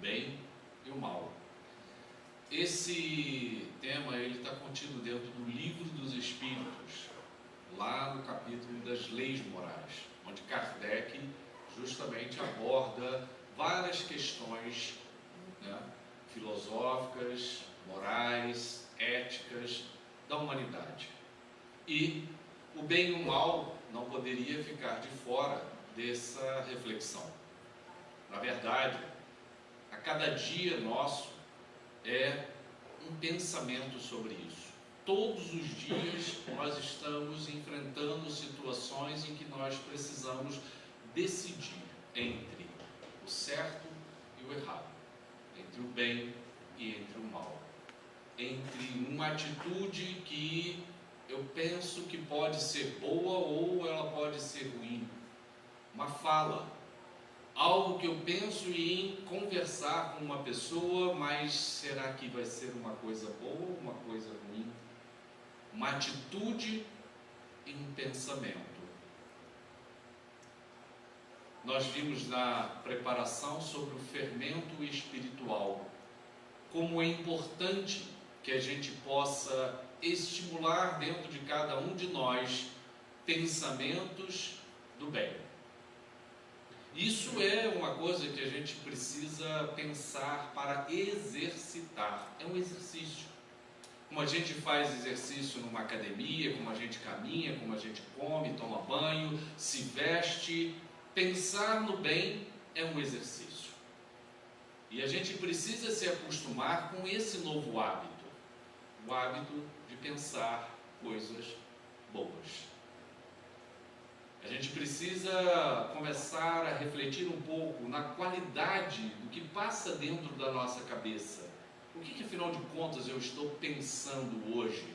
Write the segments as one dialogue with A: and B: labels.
A: bem e o mal. Esse tema está contido dentro do Livro dos Espíritos, lá no capítulo das leis morais, onde Kardec justamente aborda várias questões, né, filosóficas, morais, éticas da humanidade. E o bem e o mal não poderia ficar de fora dessa reflexão. Na verdade, a cada dia nosso é um pensamento sobre isso. Todos os dias nós estamos enfrentando situações em que nós precisamos decidir entre o certo e o errado, entre o bem e entre o mal, entre uma atitude que eu penso que pode ser boa ou ela pode ser ruim, uma fala, algo que eu penso em conversar com uma pessoa, mas será que vai ser uma coisa boa ou uma coisa ruim? Uma atitude e um pensamento. Nós vimos na preparação sobre o fermento espiritual, como é importante que a gente possa estimular dentro de cada um de nós pensamentos do bem. Isso é uma coisa que a gente precisa pensar para exercitar. É um exercício. Como a gente faz exercício numa academia, como a gente caminha, como a gente come, toma banho, se veste, pensar no bem é um exercício. E a gente precisa se acostumar com esse novo hábito, o hábito de pensar coisas boas. A gente precisa começar a refletir um pouco na qualidade do que passa dentro da nossa cabeça. O que afinal de contas eu estou pensando hoje?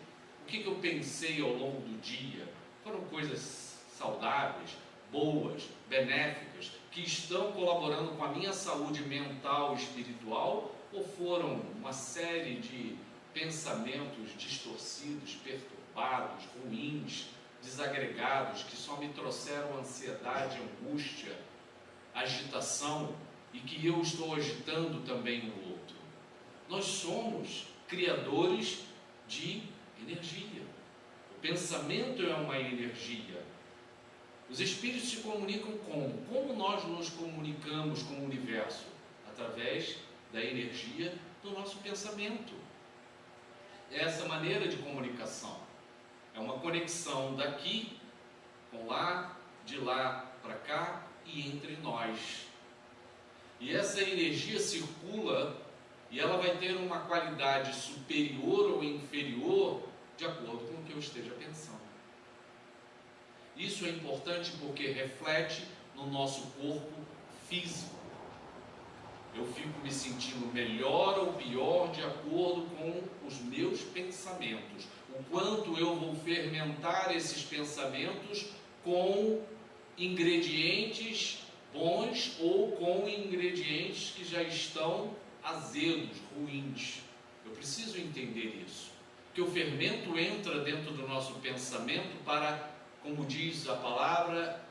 A: O que eu pensei ao longo do dia? Foram coisas saudáveis, boas, benéficas, que estão colaborando com a minha saúde mental e espiritual? Ou foram uma série de pensamentos distorcidos, perturbados, ruins, desagregados, que só me trouxeram ansiedade, angústia, agitação, e que eu estou agitando também no outro? Nós somos criadores de energia. O pensamento é uma energia. Os espíritos se comunicam como? Como nós nos comunicamos com o universo? Através da energia do nosso pensamento. É essa maneira de comunicação. É uma conexão daqui com lá, de lá para cá e entre nós. E essa energia circula e ela vai ter uma qualidade superior ou inferior de acordo com o que eu esteja pensando. Isso é importante porque reflete no nosso corpo físico. Eu fico me sentindo melhor ou pior de acordo com os meus pensamentos. O quanto eu vou fermentar esses pensamentos com ingredientes bons ou com ingredientes que já estão azedos, ruins. Eu preciso entender isso. Que o fermento entra dentro do nosso pensamento para, como diz a palavra,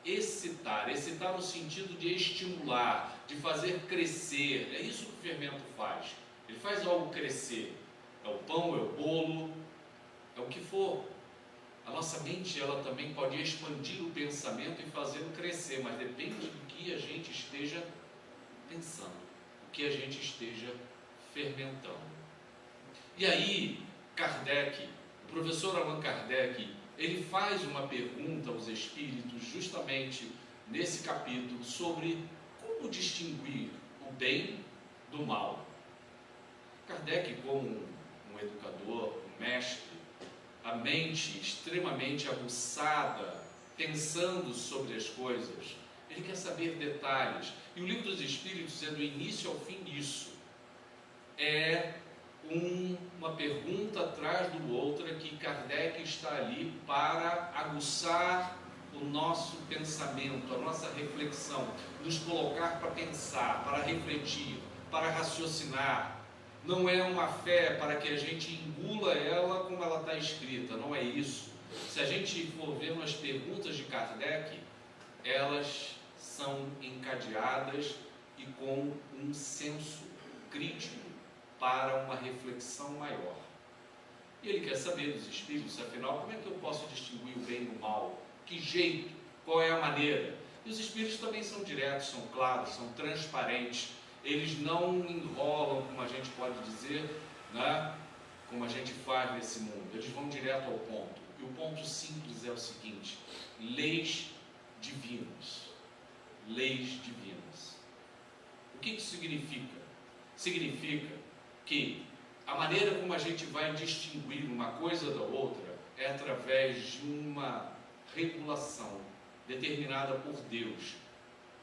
A: excitar. Excitar no sentido de estimular, de fazer crescer. É isso que o fermento faz. Ele faz algo crescer. É o pão, é o bolo, é o que for. A nossa mente, ela também pode expandir o pensamento e fazê-lo crescer, mas depende do que a gente esteja pensando, do que a gente esteja fermentando. E aí, Kardec, o professor Allan Kardec, ele faz uma pergunta aos espíritos, justamente nesse capítulo, sobre como distinguir o bem do mal. Kardec, como um educador, um mestre, a mente extremamente aguçada, pensando sobre as coisas, ele quer saber detalhes. E o Livro dos Espíritos é do início ao fim disso. É uma pergunta atrás do outra que Kardec está ali para aguçar o nosso pensamento, a nossa reflexão, nos colocar para pensar, para refletir, para raciocinar. Não é uma fé para que a gente engula ela como ela está escrita, não é isso. Se a gente for ver nas perguntas de Kardec, elas são encadeadas e com um senso crítico para uma reflexão maior. E ele quer saber dos espíritos, afinal, como é que eu posso distinguir o bem do mal? Que jeito? Qual é a maneira? E os espíritos também são diretos, são claros, são transparentes. Eles não enrolam, como a gente pode dizer, né? Como a gente faz nesse mundo. Eles vão direto ao ponto. E o ponto simples é o seguinte: leis divinas. Leis divinas. O que isso significa? Significa que a maneira como a gente vai distinguir uma coisa da outra é através de uma regulação determinada por Deus,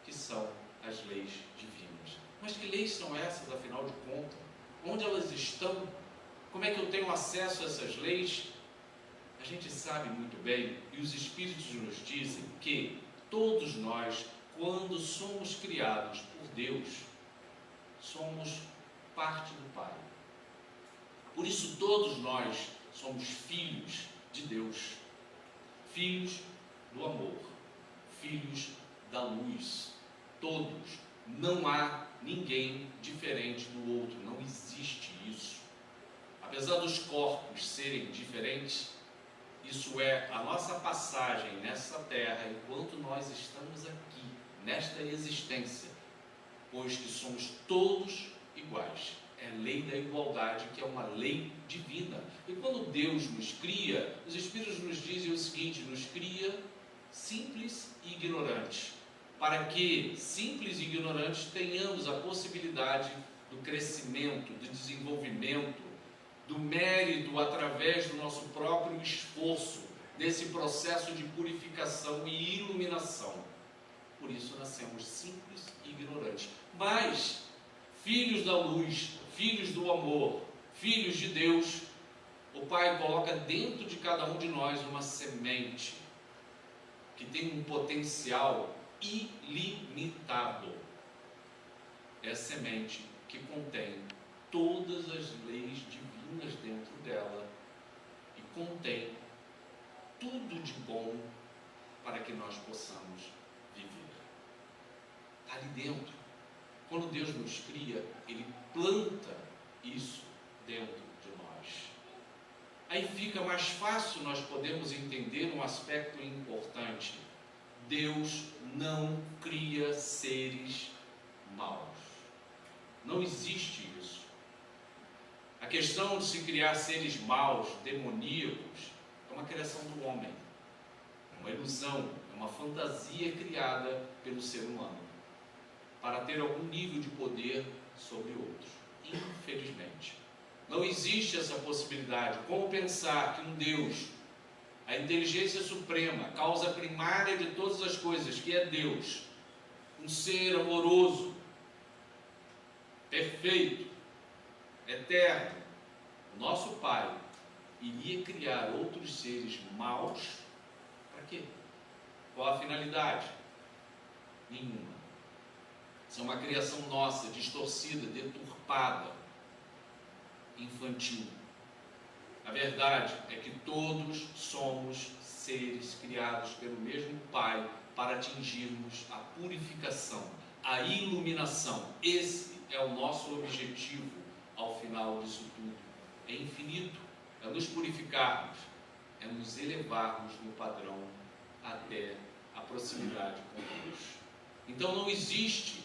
A: que são as leis divinas. Mas que leis são essas, afinal de contas? Onde elas estão? Como é que eu tenho acesso a essas leis? A gente sabe muito bem, e os Espíritos nos dizem que todos nós, quando somos criados por Deus, somos parte do Pai. Por isso todos nós somos filhos de Deus, filhos do amor, filhos da luz. Todos. Não há ninguém diferente do outro, não existe isso. Apesar dos corpos serem diferentes, isso é a nossa passagem nessa terra enquanto nós estamos aqui, nesta existência, pois que somos todos iguais. É a lei da igualdade, que é uma lei divina. E quando Deus nos cria, os Espíritos nos dizem o seguinte: nos cria simples e ignorantes, para que, simples e ignorantes, tenhamos a possibilidade do crescimento, do desenvolvimento, do mérito através do nosso próprio esforço, desse processo de purificação e iluminação. Por isso nascemos simples e ignorantes. Mas, filhos da luz, filhos do amor, filhos de Deus, o Pai coloca dentro de cada um de nós uma semente que tem um potencial ilimitado. É a semente que contém todas as leis divinas dentro dela e contém tudo de bom para que nós possamos viver. Está ali dentro. Quando Deus nos cria, Ele planta isso dentro de nós. Aí fica mais fácil nós podermos entender um aspecto importante. Deus não cria seres maus. Não existe isso. A questão de se criar seres maus, demoníacos, é uma criação do homem. É uma ilusão, é uma fantasia criada pelo ser humano para ter algum nível de poder sobre outros. Infelizmente. Não existe essa possibilidade. Como pensar que um Deus, a inteligência suprema, a causa primária de todas as coisas, que é Deus, um ser amoroso, perfeito, eterno, nosso Pai, iria criar outros seres maus? Para quê? Qual a finalidade? Nenhuma. Isso é uma criação nossa, distorcida, deturpada, infantil. A verdade é que todos somos seres criados pelo mesmo Pai para atingirmos a purificação, a iluminação. Esse é o nosso objetivo ao final disso tudo. É infinito, é nos purificarmos, é nos elevarmos no padrão até a proximidade com Deus. Então não existe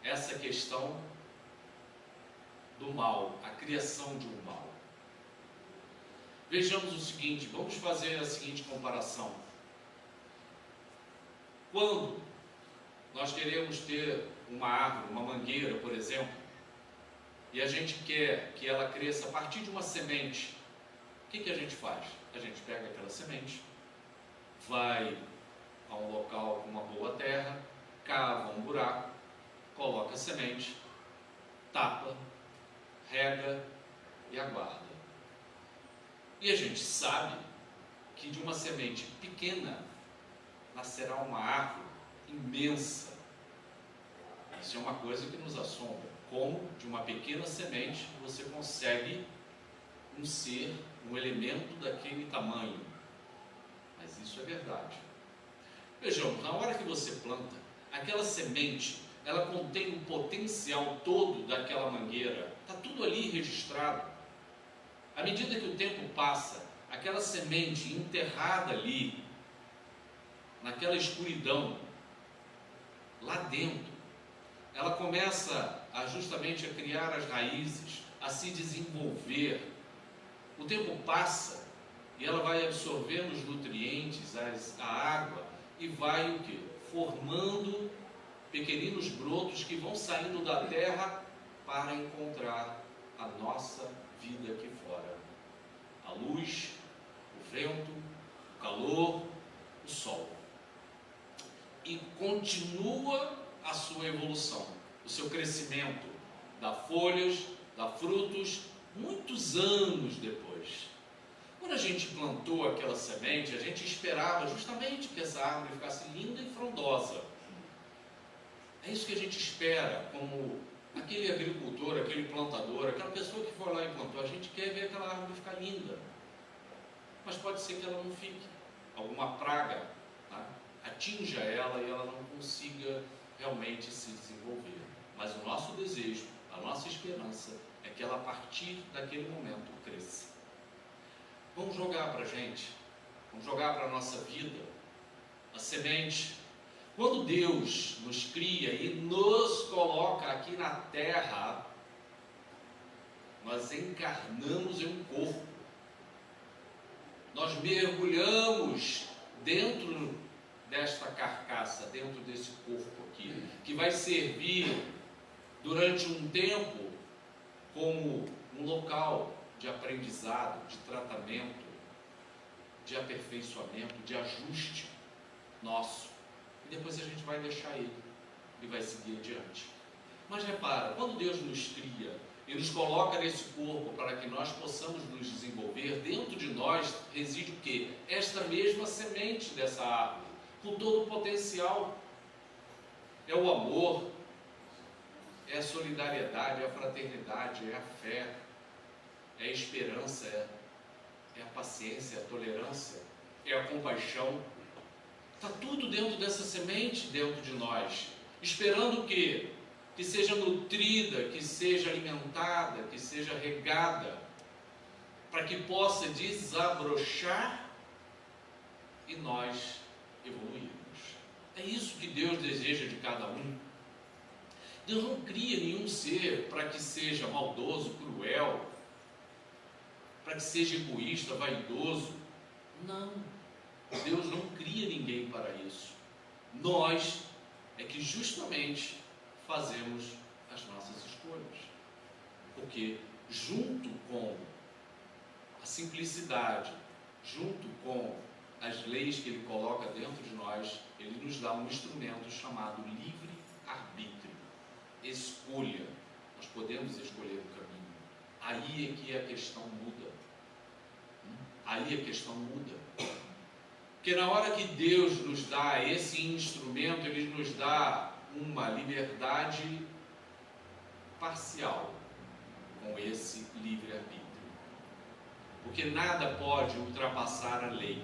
A: essa questão do mal, a criação de um mal. Vejamos o seguinte, vamos fazer a seguinte comparação. Quando nós queremos ter uma árvore, uma mangueira, por exemplo, e a gente quer que ela cresça a partir de uma semente, o que a gente faz? A gente pega aquela semente, vai a um local com uma boa terra, cava um buraco, coloca a semente, tapa, rega e aguarda. E a gente sabe que de uma semente pequena nascerá uma árvore imensa. Isso é uma coisa que nos assombra. Como de uma pequena semente você consegue um ser, um elemento daquele tamanho. Mas isso é verdade. Vejamos, na hora que você planta, aquela semente, ela contém o potencial todo daquela mangueira. Está tudo ali registrado. À medida que o tempo passa, aquela semente enterrada ali, naquela escuridão, lá dentro, ela começa justamente a criar as raízes, a se desenvolver. O tempo passa e ela vai absorvendo os nutrientes, a água, e vai o quê? Formando pequeninos brotos que vão saindo da terra para encontrar a nossa vida aqui fora. A luz, o vento, o calor, o sol. E continua a sua evolução, o seu crescimento, dá folhas, dá frutos, muitos anos depois. Quando a gente plantou aquela semente, a gente esperava justamente que essa árvore ficasse linda e frondosa. É isso que a gente espera, como aquele agricultor, aquele plantador, aquela pessoa que foi lá e plantou. A gente quer ver aquela árvore ficar linda, mas pode ser que ela não fique. Alguma praga, tá, atinja ela e ela não consiga realmente se desenvolver. Mas o nosso desejo, a nossa esperança é que ela a partir daquele momento cresça. Vamos jogar para a gente, vamos jogar para a nossa vida a semente. Quando Deus nos cria e nos coloca aqui na terra, nós encarnamos em um corpo. Nós mergulhamos dentro desta carcaça, dentro desse corpo aqui, que vai servir durante um tempo como um local de aprendizado, de tratamento, de aperfeiçoamento, de ajuste nosso. E depois a gente vai deixar ele e vai seguir adiante. Mas repara, quando Deus nos cria e nos coloca nesse corpo para que nós possamos nos desenvolver, dentro de nós reside o quê? Esta mesma semente dessa árvore, com todo o potencial. É o amor, é a solidariedade, é a fraternidade, é a fé, é a esperança, é a paciência, é a tolerância, é a compaixão. Está tudo dentro dessa semente, dentro de nós, esperando o quê? Que seja nutrida, que seja alimentada, que seja regada, para que possa desabrochar e nós evoluirmos. É isso que Deus deseja de cada um. Deus não cria nenhum ser para que seja maldoso, cruel, para que seja egoísta, vaidoso. Não. Deus não cria ninguém para isso. Nós é que justamente fazemos as nossas escolhas. Porque junto com a simplicidade, junto com as leis que Ele coloca dentro de nós, Ele nos dá um instrumento chamado livre-arbítrio. Escolha. Nós podemos escolher o caminho. Aí é que a questão muda. Aí a questão muda. Porque na hora que Deus nos dá esse instrumento, Ele nos dá uma liberdade parcial com esse livre-arbítrio. Porque nada pode ultrapassar a lei.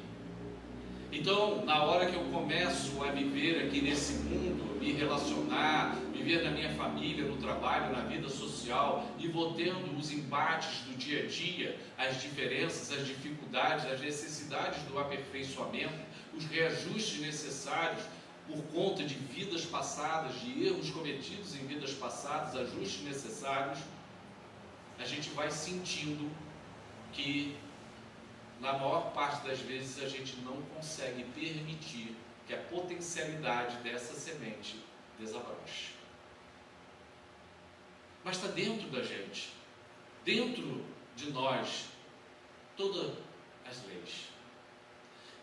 A: Então, na hora que eu começo a viver aqui nesse mundo, me relacionar, viver na minha família, no trabalho, na vida social, e vou tendo os embates do dia a dia, as diferenças, as dificuldades, as necessidades do aperfeiçoamento, os reajustes necessários por conta de vidas passadas, de erros cometidos em vidas passadas, ajustes necessários, a gente vai sentindo que na maior parte das vezes a gente não consegue permitir que a potencialidade dessa semente desabroche. Mas está dentro da gente, dentro de nós, todas as leis.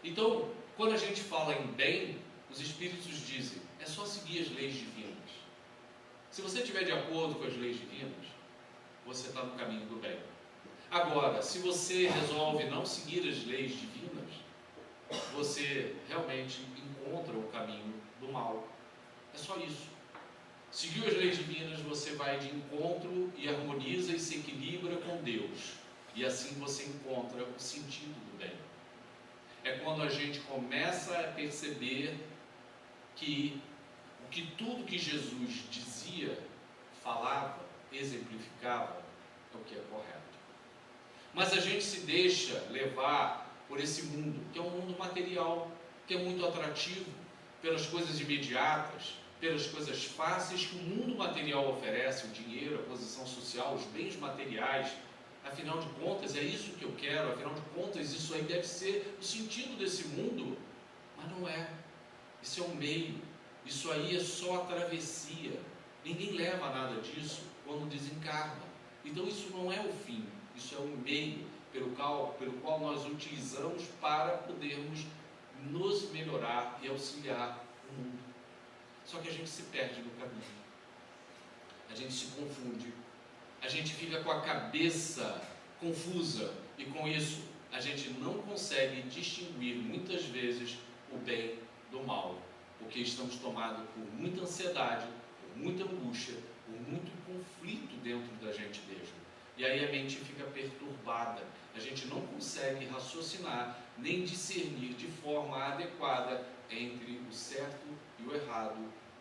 A: Então, quando a gente fala em bem, os Espíritos dizem, é só seguir as leis divinas. Se você estiver de acordo com as leis divinas, você está no caminho do bem. Agora, se você resolve não seguir as leis divinas, você realmente encontra o caminho do mal. É só isso. Seguiu as leis divinas, você vai de encontro e harmoniza e se equilibra com Deus. E assim você encontra o sentido do bem. É quando a gente começa a perceber que o que tudo que Jesus dizia, falava, exemplificava, é o que é correto. Mas a gente se deixa levar por esse mundo, que é um mundo material, que é muito atrativo, pelas coisas imediatas, pelas coisas fáceis que o mundo material oferece, o dinheiro, a posição social, os bens materiais. Afinal de contas, é isso que eu quero, afinal de contas, isso aí deve ser o sentido desse mundo, mas não é. Isso é um meio, isso aí é só a travessia. Ninguém leva nada disso quando desencarna. Então isso não é o fim, isso é um meio pelo qual nós utilizamos para podermos nos melhorar e auxiliar o mundo. Só que a gente se perde no caminho, a gente se confunde, a gente fica com a cabeça confusa e com isso a gente não consegue distinguir muitas vezes o bem do mal, porque estamos tomados por muita ansiedade, por muita angústia, por muito conflito dentro da gente mesmo. E aí a mente fica perturbada, a gente não consegue raciocinar nem discernir de forma adequada entre o certo e o errado,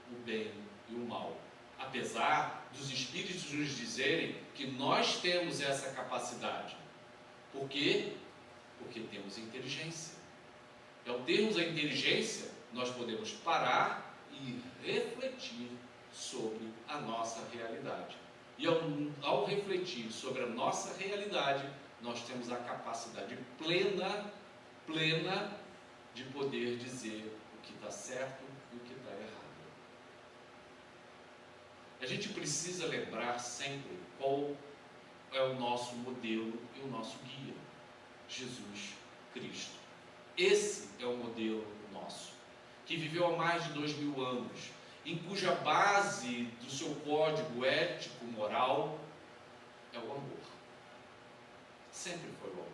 A: o bem e o mal. Apesar dos espíritos nos dizerem que nós temos essa capacidade. Por quê? Porque temos inteligência. Ao termos a inteligência, nós podemos parar e refletir sobre a nossa realidade. E ao refletir sobre a nossa realidade, nós temos a capacidade plena de poder dizer o que está certo e o que está errado. A gente precisa lembrar sempre qual é o nosso modelo e o nosso guia, Jesus Cristo. Esse é o modelo nosso, que viveu há mais de 2000 anos, em cuja base do seu código ético, moral, é o amor. Sempre foi o amor.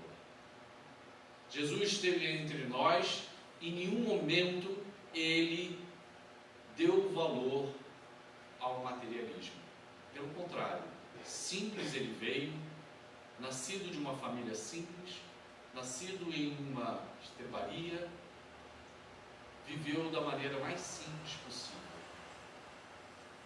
A: Jesus esteve entre nós e em nenhum momento ele deu valor ao materialismo. Pelo contrário, simples ele veio, nascido de uma família simples, nascido em uma esteparia, viveu da maneira mais simples possível.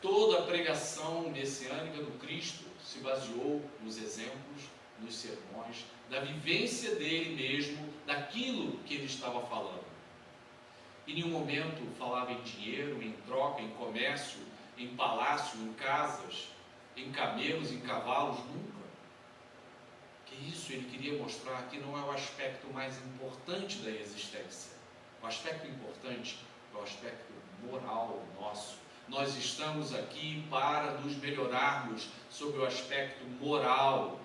A: Toda a pregação messiânica do Cristo se baseou nos exemplos, nos sermões, da vivência dele mesmo, daquilo que ele estava falando. Em nenhum momento falava em dinheiro, em troca, em comércio, em palácio, em casas, em camelos, em cavalos, nunca. Que isso ele queria mostrar que não é o aspecto mais importante da existência. O aspecto importante é o aspecto moral nosso. Nós estamos aqui para nos melhorarmos sobre o aspecto moral,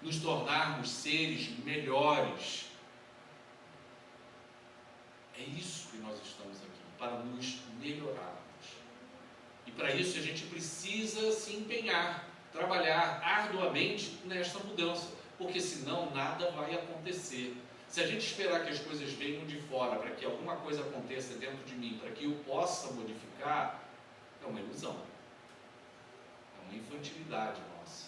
A: nos tornarmos seres melhores. É isso que nós estamos aqui, para nos melhorarmos. E para isso a gente precisa se empenhar, trabalhar arduamente nesta mudança, porque senão nada vai acontecer. Se a gente esperar que as coisas venham de fora, para que alguma coisa aconteça dentro de mim, para que eu possa modificar, é uma ilusão. É uma infantilidade nossa.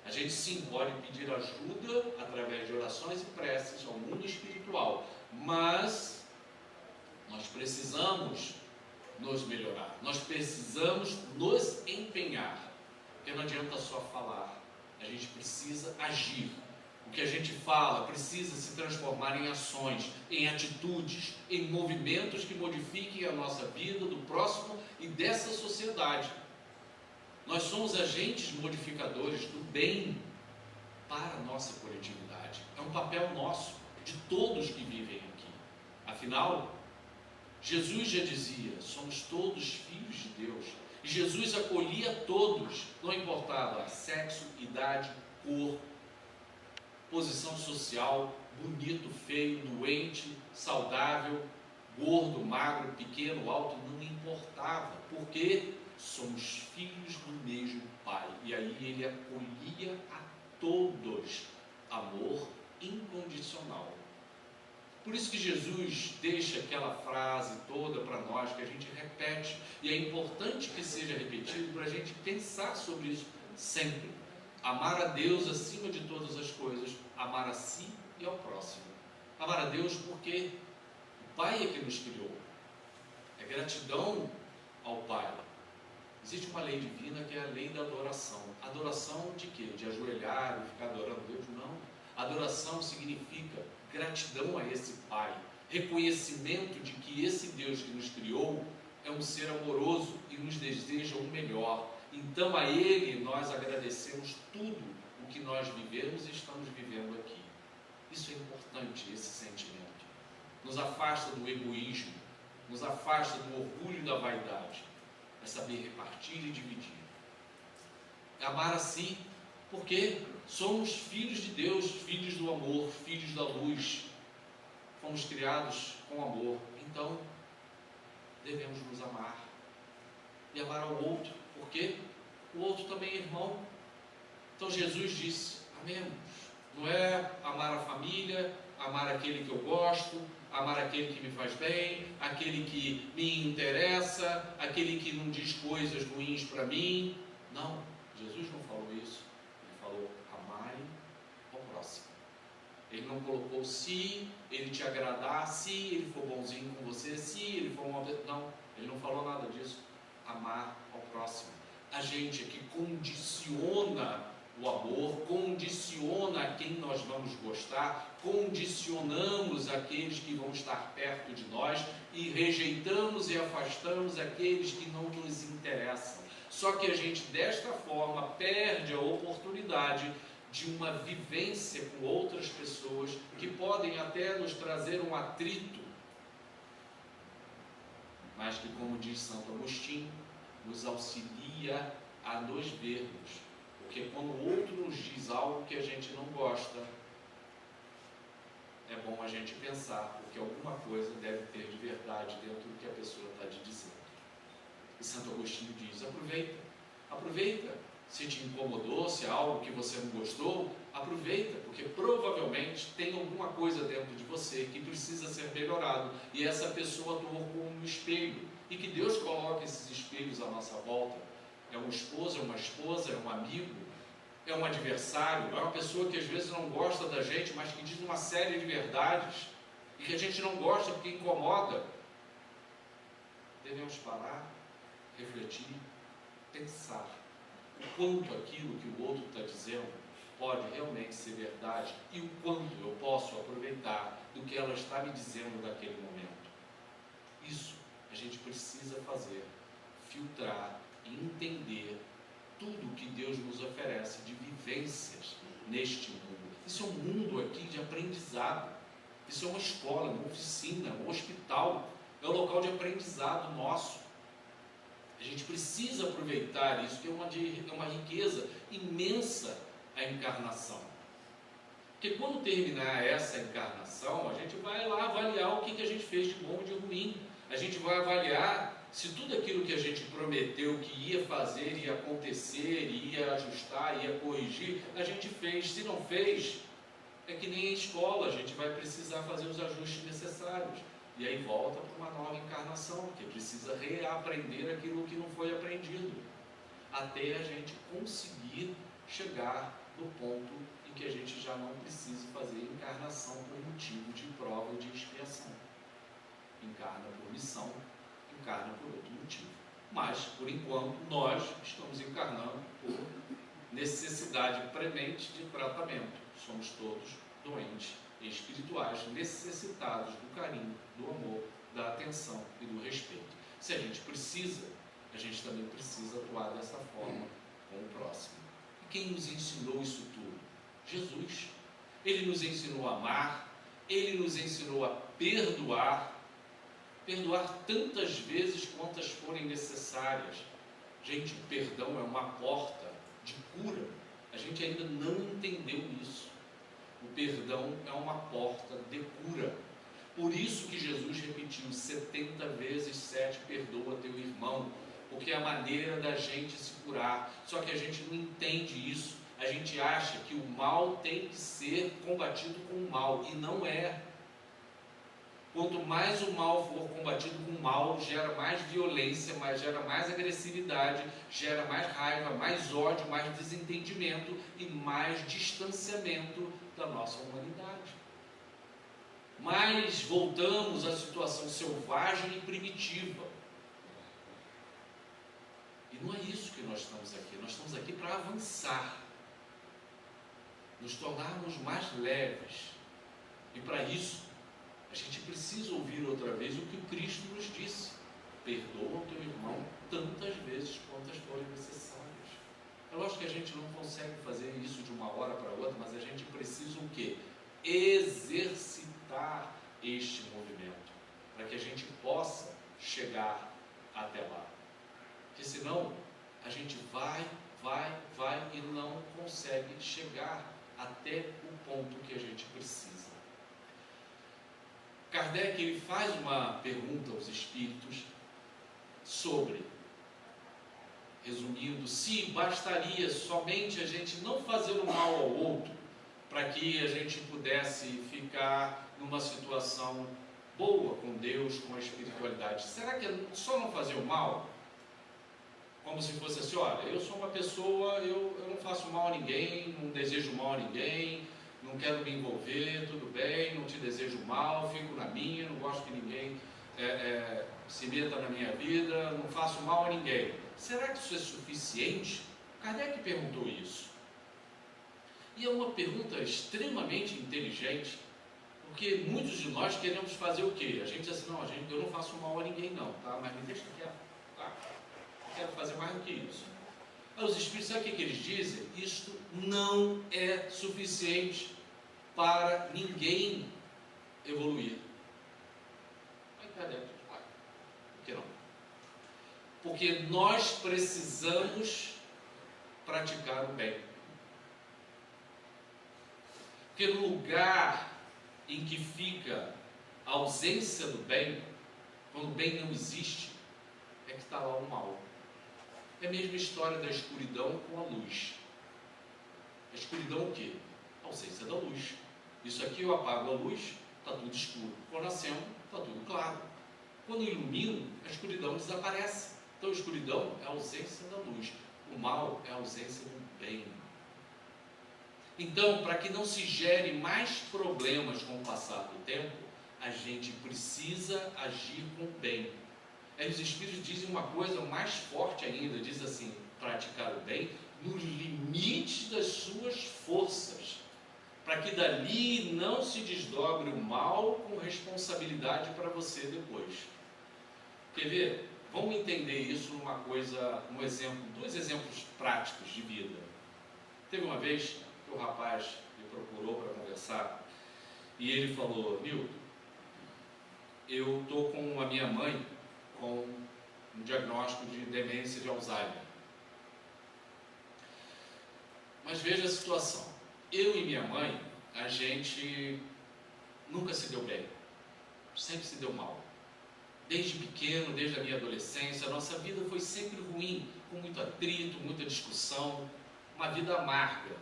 A: A gente sim pode pedir ajuda através de orações e preces ao mundo espiritual, mas nós precisamos nos melhorar, nós precisamos nos empenhar, porque não adianta só falar, a gente precisa agir. O que a gente fala precisa se transformar em ações, em atitudes, em movimentos que modifiquem a nossa vida, do próximo e dessa sociedade. Nós somos agentes modificadores do bem para a nossa coletividade. É um papel nosso, de todos que vivem aqui. Afinal, Jesus já dizia, somos todos filhos de Deus. E Jesus acolhia todos, não importava sexo, idade, cor, posição social, bonito, feio, doente, saudável, gordo, magro, pequeno, alto, não importava, porque somos filhos do mesmo Pai. E aí ele acolhia a todos, amor incondicional. Por isso que Jesus deixa aquela frase toda para nós, que a gente repete, e é importante que seja repetido para a gente pensar sobre isso sempre. Amar a Deus acima de todas as coisas, amar a si e ao próximo. Amar a Deus porque o Pai é que nos criou. É gratidão ao Pai. Existe uma lei divina que é a lei da adoração. Adoração de quê? De ajoelhar e ficar adorando Deus? Não. Adoração significa gratidão a esse Pai, reconhecimento de que esse Deus que nos criou é um ser amoroso e nos deseja o melhor. Então a Ele nós agradecemos tudo o que nós vivemos e estamos vivendo aqui. Isso é importante, esse sentimento. Nos afasta do egoísmo, nos afasta do orgulho e da vaidade. É saber repartir e dividir. É amar a si, porque somos filhos de Deus, filhos do amor, filhos da luz. Fomos criados com amor. Então, devemos nos amar. E amar ao outro, porque o outro também é irmão. Então Jesus disse, amemos. Não é amar a família, amar aquele que eu gosto, amar aquele que me faz bem, aquele que me interessa, aquele que não diz coisas ruins para mim. Não, Jesus não falou isso. Ele falou, amai ao próximo. Ele não colocou se ele te agradar, se ele for bonzinho com você, se ele for uma... Não, ele não falou nada disso. Amar ao próximo. A gente que condiciona o amor, condiciona a quem nós vamos gostar, condicionamos aqueles que vão estar perto de nós e rejeitamos e afastamos aqueles que não nos interessam. Só que a gente desta forma perde a oportunidade de uma vivência com outras pessoas que podem até nos trazer um atrito, mas que, como diz Santo Agostinho, nos auxilia a nos vermos. Porque quando o outro nos diz algo que a gente não gosta, é bom a gente pensar, porque alguma coisa deve ter de verdade dentro do que a pessoa está te dizendo. E Santo Agostinho diz, aproveita, se te incomodou, se é algo que você não gostou, aproveita, porque provavelmente tem alguma coisa dentro de você que precisa ser melhorado, e essa pessoa atuou como um espelho, e que Deus coloca esses espelhos à nossa volta. É um esposo, é uma esposa, é um amigo, é um adversário, é uma pessoa que às vezes não gosta da gente, mas que diz uma série de verdades, e que a gente não gosta porque incomoda. Devemos parar, refletir, pensar o quanto aquilo que o outro está dizendo pode realmente ser verdade e o quanto eu posso aproveitar do que ela está me dizendo naquele momento. Isso a gente precisa fazer, filtrar e entender tudo que Deus nos oferece de vivências neste mundo. Isso é um mundo aqui de aprendizado. Isso é uma escola, uma oficina, um hospital. É um local de aprendizado nosso. A gente precisa aproveitar isso, que é uma riqueza imensa a encarnação. Porque quando terminar essa encarnação, a gente vai lá avaliar o que a gente fez de bom e de ruim. A gente vai avaliar se tudo aquilo que a gente prometeu que ia fazer, ia acontecer, ia ajustar, ia corrigir, a gente fez. Se não fez, é que nem a escola, a gente vai precisar fazer os ajustes necessários. E aí volta para uma nova encarnação, porque precisa reaprender aquilo que não foi aprendido, até a gente conseguir chegar no ponto em que a gente já não precisa fazer encarnação por motivo de prova e de expiação. Encarna por missão, encarna por outro motivo. Mas, por enquanto, nós estamos encarnando por necessidade premente de tratamento. Somos todos doentes espirituais, necessitados do carinho, do amor, da atenção e do respeito. Se a gente precisa, a gente também precisa atuar dessa forma com o próximo. E quem nos ensinou isso tudo? Jesus. Ele nos ensinou a amar, ele nos ensinou a perdoar tantas vezes quantas forem necessárias. Gente, o perdão é uma porta de cura. A gente ainda não entendeu isso. O perdão é uma porta de cura. Por isso que Jesus repetiu 70 vezes 7, perdoa teu irmão, porque é a maneira da gente se curar. Só que a gente não entende isso. A gente acha que o mal tem que ser combatido com o mal, e não é. Quanto mais o mal for combatido com o mal, gera mais violência, gera mais agressividade, gera mais raiva, mais ódio, mais desentendimento e mais distanciamento da nossa humanidade. Mais voltamos à situação selvagem e primitiva. E não é isso que nós estamos aqui para avançar, nos tornarmos mais leves. E para isso, a gente precisa ouvir outra vez o que Cristo nos disse: perdoa o teu irmão tantas vezes quantas forem necessárias. É lógico que a gente não consegue fazer isso de uma hora para outra, mas a gente precisa o quê? Exercitar este movimento, para que a gente possa chegar até lá. Porque senão, a gente vai e não consegue chegar até o ponto que a gente precisa. Kardec, ele faz uma pergunta aos espíritos sobre, resumindo, se bastaria somente a gente não fazer o mal ao outro para que a gente pudesse ficar numa situação boa com Deus, com a espiritualidade. Será que é só não fazer o mal? Como se fosse assim: olha, eu sou uma pessoa, eu não faço mal a ninguém, não desejo mal a ninguém, não quero me envolver, tudo bem, não te desejo mal, fico na minha, não gosto que ninguém se meta na minha vida, não faço mal a ninguém. Será que isso é suficiente? Kardec perguntou isso. E é uma pergunta extremamente inteligente, porque muitos de nós queremos fazer o quê? A gente diz assim: não, eu não faço mal a ninguém não, tá? Mas me deixa quieto, tá? Eu quero fazer mais do que isso. Aí os espíritos, sabe o que eles dizem? Isto não é suficiente para ninguém evoluir. Aí Kardec diz: por que não? Porque nós precisamos praticar o bem. Porque no lugar em que fica a ausência do bem, quando o bem não existe, é que está lá o mal. É a mesma história da escuridão com a luz. A escuridão o quê? A ausência da luz. Isso aqui eu apago a luz, está tudo escuro. Quando acendo, está tudo claro. Quando eu ilumino, a escuridão desaparece. Então a escuridão é a ausência da luz. O mal é a ausência do bem. Então, para que não se gere mais problemas com o passar do tempo, a gente precisa agir com o bem. Aí os espíritos dizem uma coisa mais forte ainda, diz assim: praticar o bem nos limites das suas forças, para que dali não se desdobre o mal com responsabilidade para você depois. Quer ver? Vamos entender isso numa coisa, um exemplo, dois exemplos práticos de vida. Teve uma vez que o rapaz me procurou para conversar e ele falou: Nilton, eu estou com a minha mãe com um diagnóstico de demência de Alzheimer. Mas veja a situação. Eu e minha mãe, a gente nunca se deu bem. Sempre se deu mal. Desde pequeno, desde a minha adolescência, a nossa vida foi sempre ruim, com muito atrito, muita discussão, uma vida amarga.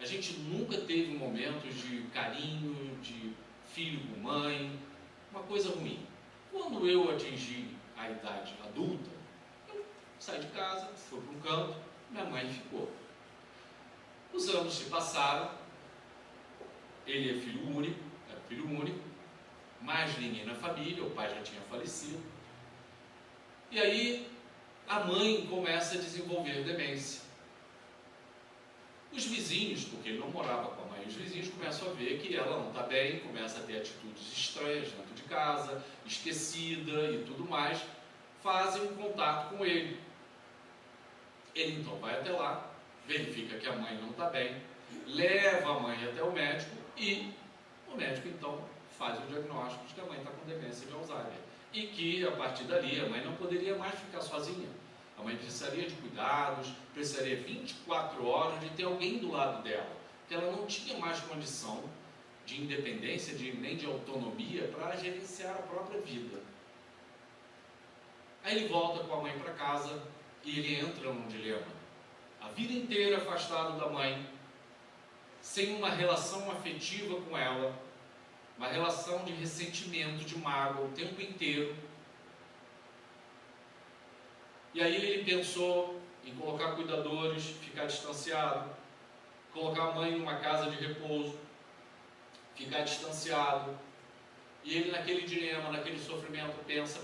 A: A gente nunca teve momentos de carinho, de filho com mãe, uma coisa ruim. Quando eu atingi a idade adulta, eu saí de casa, fui para um canto, minha mãe ficou. Os anos se passaram, ele é filho único, mais ninguém na família, o pai já tinha falecido. E aí a mãe começa a desenvolver demência. Os vizinhos, porque ele não morava com a mãe, os vizinhos começam a ver que ela não está bem, começa a ter atitudes estranhas dentro de casa, esquecida e tudo mais, fazem um contato com ele. Ele então vai até lá, verifica que a mãe não está bem, leva a mãe até o médico e o médico então faz o diagnóstico de que a mãe está com demência de Alzheimer e que a partir dali a mãe não poderia mais ficar sozinha. A mãe precisaria de cuidados, precisaria 24 horas de ter alguém do lado dela, porque ela não tinha mais condição de independência, nem de autonomia para gerenciar a própria vida. Aí ele volta com a mãe para casa e ele entra num dilema. A vida inteira afastado da mãe, sem uma relação afetiva com ela, uma relação de ressentimento, de mágoa o tempo inteiro. E aí ele pensou em colocar cuidadores, ficar distanciado, colocar a mãe numa casa de repouso, ficar distanciado. E ele naquele dilema, naquele sofrimento, pensa,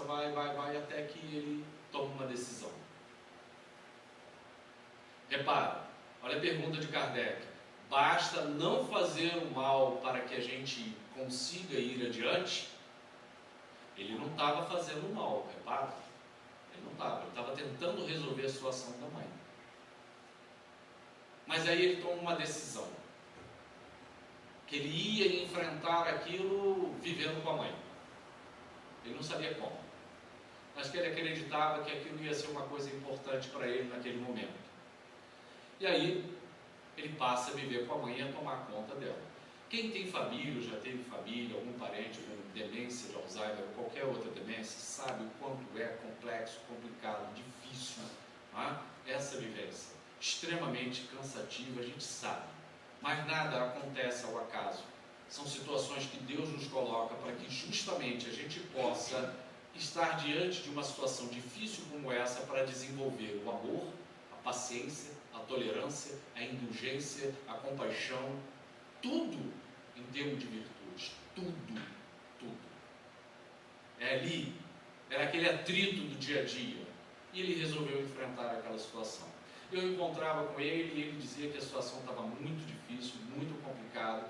A: vai, até que ele toma uma decisão. Repara, olha a pergunta de Kardec. Basta não fazer o mal para que a gente consiga ir adiante? Ele não estava fazendo o mal, repara. Ele estava tentando resolver a situação da mãe. Mas aí ele toma uma decisão. Que ele ia enfrentar aquilo vivendo com a mãe. Ele não sabia como. Mas que ele acreditava que aquilo ia ser uma coisa importante para ele naquele momento. E aí, ele passa a viver com a mãe e a tomar conta dela. Quem tem família, já teve família, algum parente com demência de Alzheimer ou qualquer outra demência, sabe o quanto é complexo, complicado, difícil, não é? Essa vivência. Extremamente cansativa, a gente sabe. Mas nada acontece ao acaso. São situações que Deus nos coloca para que justamente a gente possa estar diante de uma situação difícil como essa para desenvolver o amor, a paciência, a tolerância, a indulgência, a compaixão, tudo em termos de virtudes, tudo. É ali, era aquele atrito do dia a dia, e ele resolveu enfrentar aquela situação. Eu encontrava com ele e ele dizia que a situação estava muito difícil, muito complicada,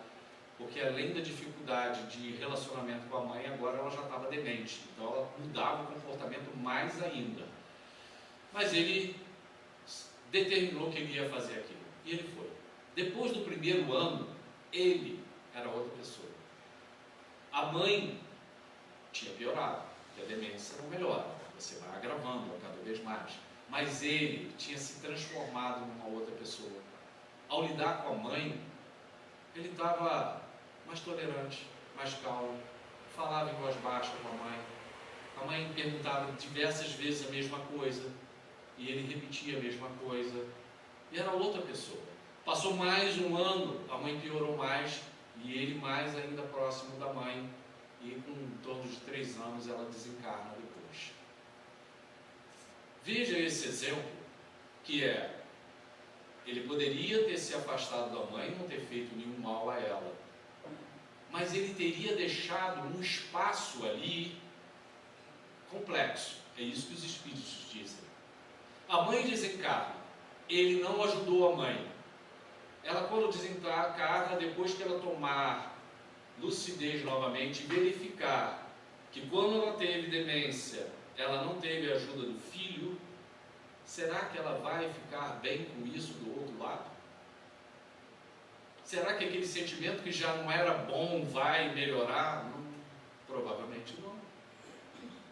A: porque além da dificuldade de relacionamento com a mãe, agora ela já estava demente, então ela mudava o comportamento mais ainda. Mas ele determinou que ele ia fazer aquilo, e ele foi. Depois do primeiro ano, ele era outra pessoa. A mãe tinha piorado, porque a demência não melhora, você vai agravando cada vez mais. Mas ele tinha se transformado numa outra pessoa. Ao lidar com a mãe, ele estava mais tolerante, mais calmo, falava em voz baixa com a mãe. A mãe perguntava diversas vezes a mesma coisa, e ele repetia a mesma coisa, e era outra pessoa. Passou mais um ano, a mãe piorou mais, e ele mais ainda próximo da mãe, e com em torno de 3 anos ela desencarna depois. Veja esse exemplo, que é, ele poderia ter se afastado da mãe e não ter feito nenhum mal a ela, mas ele teria deixado um espaço ali complexo. É isso que os espíritos dizem. A mãe desencarna, ele não ajudou a mãe. Ela, quando desencarna, depois que ela tomar lucidez novamente, verificar que quando ela teve demência, ela não teve a ajuda do filho, será que ela vai ficar bem com isso do outro lado? Será que aquele sentimento que já não era bom vai melhorar? Não, provavelmente não.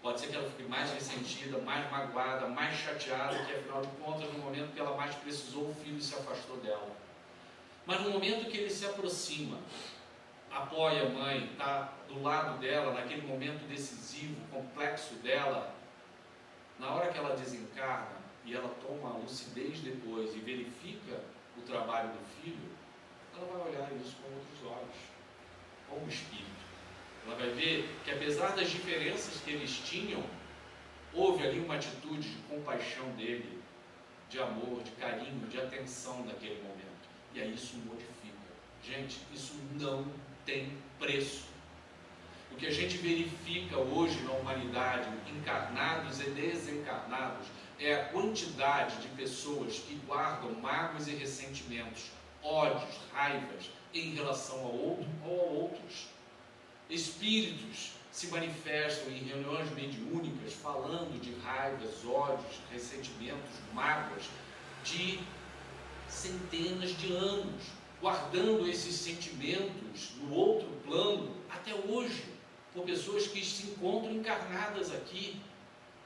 A: Pode ser que ela fique mais ressentida, mais magoada, mais chateada, que afinal de contas, no momento que ela mais precisou, o filho se afastou dela. Mas no momento que ele se aproxima, apoia a mãe, está do lado dela, naquele momento decisivo, complexo dela, na hora que ela desencarna e ela toma a lucidez depois e verifica o trabalho do filho, ela vai olhar isso com outros olhos, como espírito. Ela vai ver que apesar das diferenças que eles tinham, houve ali uma atitude de compaixão dele, de amor, de carinho, de atenção naquele momento. E aí isso modifica. Gente, isso não tem preço. O que a gente verifica hoje na humanidade, encarnados e desencarnados, é a quantidade de pessoas que guardam mágoas e ressentimentos, ódios, raivas em relação ao outro ou a outros. Espíritos se manifestam em reuniões mediúnicas falando de raivas, ódios, ressentimentos, mágoas de centenas de anos, guardando esses sentimentos no outro plano até hoje, por pessoas que se encontram encarnadas aqui.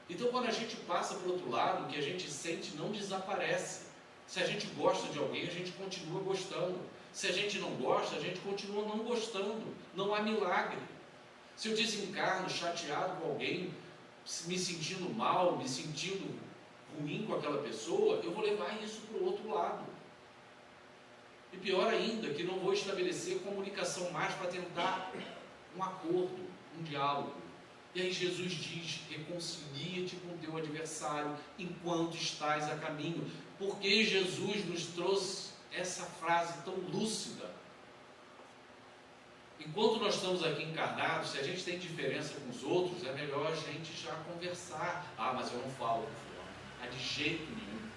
A: Então, quando a gente passa para o outro lado, o que a gente sente não desaparece. Se a gente gosta de alguém, a gente continua gostando. Se a gente não gosta, a gente continua não gostando. Não há milagre. Se eu desencarno chateado com alguém, me sentindo mal, me sentindo ruim com aquela pessoa, eu vou levar isso para o outro lado. E pior ainda, que não vou estabelecer comunicação mais para tentar um acordo, um diálogo. E aí Jesus diz: reconcilia-te com o teu adversário enquanto estás a caminho. Porque Jesus nos trouxe essa frase tão lúcida? Enquanto nós estamos aqui encarnados, se a gente tem diferença com os outros, é melhor a gente já conversar. Ah, mas eu não falo com fulano. Ah, de jeito nenhum.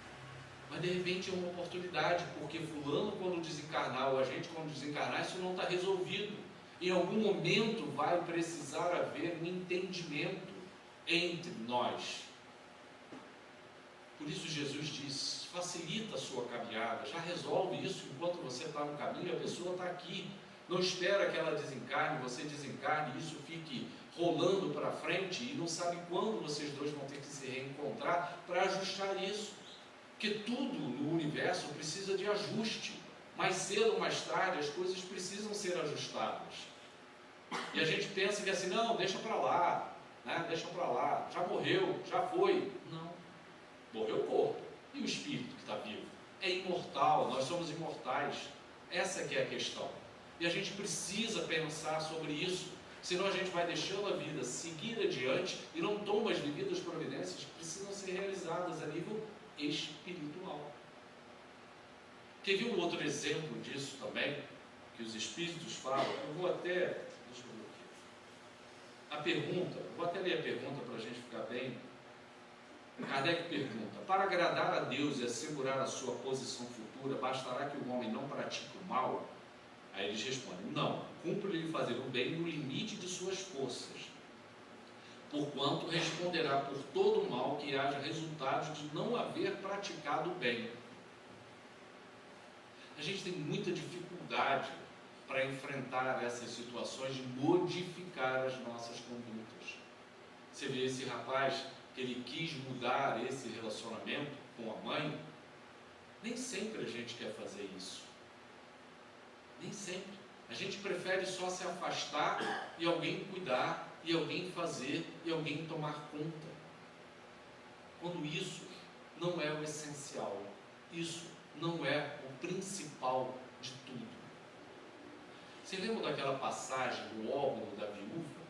A: Mas de repente é uma oportunidade, porque fulano quando desencarnar, ou a gente quando desencarnar, isso não está resolvido. Em algum momento vai precisar haver um entendimento entre nós. Por isso Jesus diz, facilita a sua caminhada, já resolve isso enquanto você está no caminho, a pessoa está aqui. Não espera que ela desencarne, você desencarne, isso fique rolando para frente e não sabe quando vocês dois vão ter que se reencontrar para ajustar isso. Porque tudo no universo precisa de ajuste. Mais cedo ou mais tarde as coisas precisam ser ajustadas. E a gente pensa que assim, não, deixa para lá, né? Deixa para lá, já morreu, já foi. Não, morreu o corpo. E o espírito que está vivo? É imortal, nós somos imortais. Essa que é a questão. E a gente precisa pensar sobre isso, senão a gente vai deixando a vida seguir adiante e não toma as devidas providências que precisam ser realizadas a nível espiritual. Quer ver um outro exemplo disso também, que os espíritos falam? Eu vou até, deixa eu ver aqui, a pergunta, vou até ler a pergunta para a gente ficar bem. Kardec pergunta, para agradar a Deus e assegurar a sua posição futura, bastará que o homem não pratique o mal? Aí eles respondem, não, cumpre-lhe fazer o bem no limite de suas forças, porquanto responderá por todo o mal que haja resultado de não haver praticado o bem. A gente tem muita dificuldade para enfrentar essas situações de modificar as nossas condutas. Você vê esse rapaz que ele quis mudar esse relacionamento com a mãe, nem sempre a gente quer fazer isso. Nem sempre. A gente prefere só se afastar e alguém cuidar, e alguém fazer, e alguém tomar conta. Quando isso não é o essencial, isso não é o principal de tudo. Você lembra daquela passagem do óbolo da viúva,